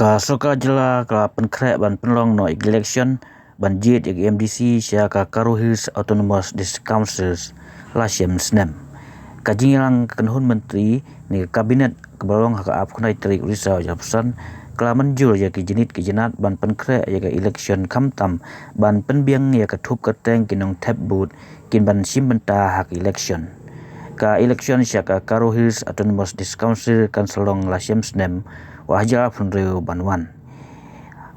Ka Sorkar jela ka Pynkhreh ban penlong no Elekshon ban jit ig MDC sia ka Karo Hills Autonomous District Councils lasem snem. Ka jingilang kanhun menteri ni kabinet kebalong haka ap kunai Tarik risau japsan kala menjur ya ki jenit ki jenat ban Pynkhreh ya ka Elekshon kamtam ban penbiang ya ka Thup ka teng ki Nongthep but kin ban simbenta hak Elekshon. Ka Elekshon sia ka Karo Hills Autonomous District Council kanselong lasem snem wajah punreu banwan.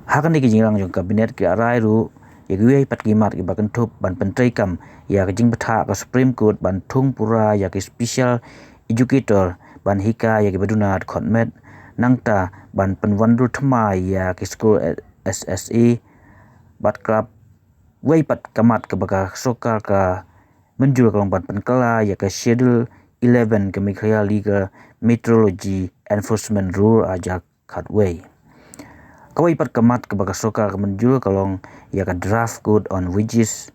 Hakan ki jingrang jong kabinet ki arai ru ya gue pat kimat ki bakan Thup ban pentrai kam ya ka jing betha ka Supreme Court ban thung pura ya ki special educator ban hika ya ki badunat khotmet nangta ban penwandu thma ya ki school SSA bat club wei pat kamat ke baka Sorkar ka menjur kalong ban penkala ya ka schedule 11 ke Pynkhreh legal meteorology enforcement rule aja Ghadc. Kawai pat kamat ke baka Sorkar menjur kalong ya ka draft code on wages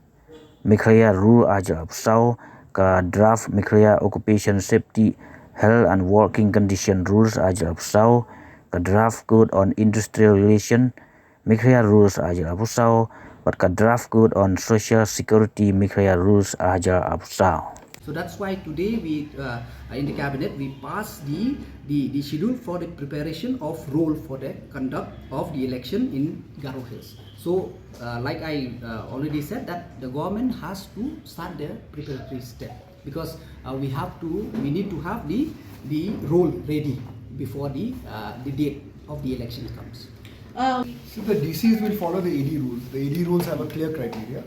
Pynkhreh rule aja sau ka draft Pynkhreh occupation safety health and working condition rules aja sau ka draft code on industrial relation Pynkhreh rules aja sau pat ka draft code on social security Pynkhreh rules aja sau. So that's why today we in the cabinet we passed the schedule for the preparation of role for the conduct of the election in Karo Hills. So like I already said that the government has to start the preparatory step because we need to have the role ready before the date of the election comes. So the DCs will follow the AD rules. The AD rules have a clear criteria.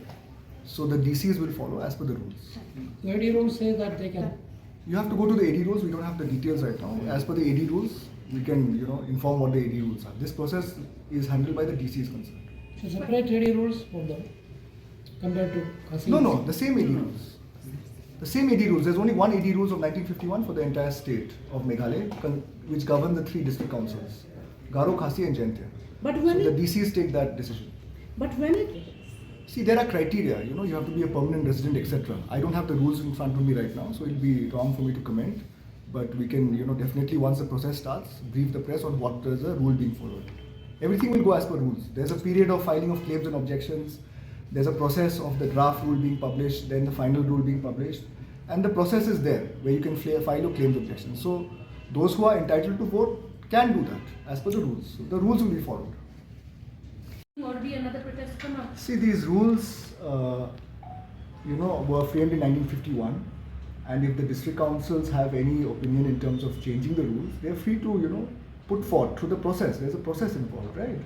So the DCs will follow as per the rules. The AD rules say that they can. You have to go to the AD rules. We don't have the details right now. As per the AD rules, we can inform what the AD rules are. This process is handled by the DCs concerned. So separate AD rules for them compared to Ghadc. No, the same AD rules. The same AD rules. There's only one AD rules of 1951 for the entire state of Meghalaya, which govern the 3 district councils, Ghadc, Ghadc and Jhantia. But when so the DCs take that decision. But when it See, there are criteria, you have to be a permanent resident, etc. I don't have the rules in front of me right now, so it'll be wrong for me to comment. But we can, definitely once the process starts, brief the press on what is the rule being followed. Everything will go as per rules. There's a period of filing of claims and objections. There's a process of the draft rule being published, then the final rule being published. And the process is there, where you can file your claims objections. So, those who are entitled to vote can do that, as per the rules. So, the rules will be followed. or be another protest come up? See, these rules, were framed in 1951, and if the district councils have any opinion in terms of changing the rules, they're free to, put forth through the process. There's a process involved, right?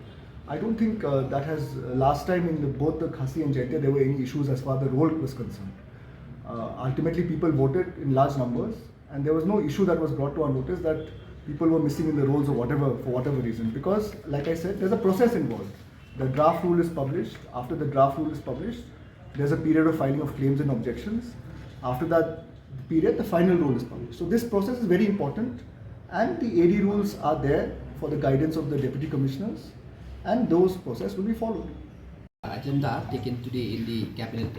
I don't think that has, last time in both the Ghadc and Jhantia, there were any issues as far as the role was concerned. Ultimately, people voted in large numbers, and there was no issue that was brought to our notice that people were missing in the rolls or whatever, for whatever reason. Because, like I said, there's a process involved. The draft rule is published. After the draft rule is published, there's a period of filing of claims and objections. After that period, the final rule is published. So this process is very important, and the AD rules are there for the guidance of the deputy commissioners, and those process will be followed. Agenda taken today in the cabinet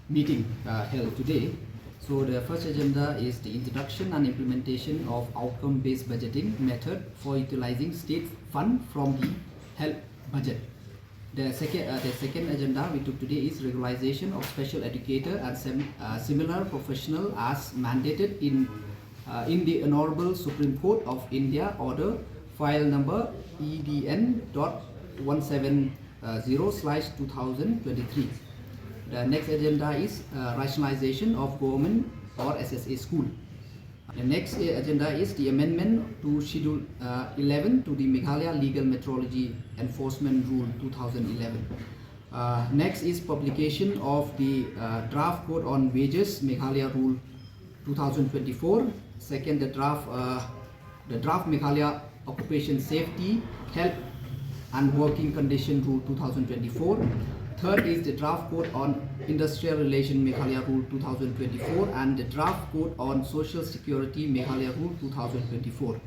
meeting held today. So the first agenda is the introduction and implementation of outcome-based budgeting method for utilizing state fund from the health budget. The second agenda we took today is regularization of special educator and similar professional as mandated in the Honorable Supreme Court of India order file number EDN.170/2023. The next agenda is rationalization of government or SSA school. The next agenda is the amendment to Schedule 11 to the Meghalaya Legal Metrology Enforcement Rule 2011. Next is publication of the draft code on wages Meghalaya Rule 2024. Second, the draft Meghalaya Occupation Safety, Health and Working Condition Rule 2024. Third is the draft code on industrial relation Meghalaya Rule 2024 and the draft code on social security Meghalaya Rule 2024.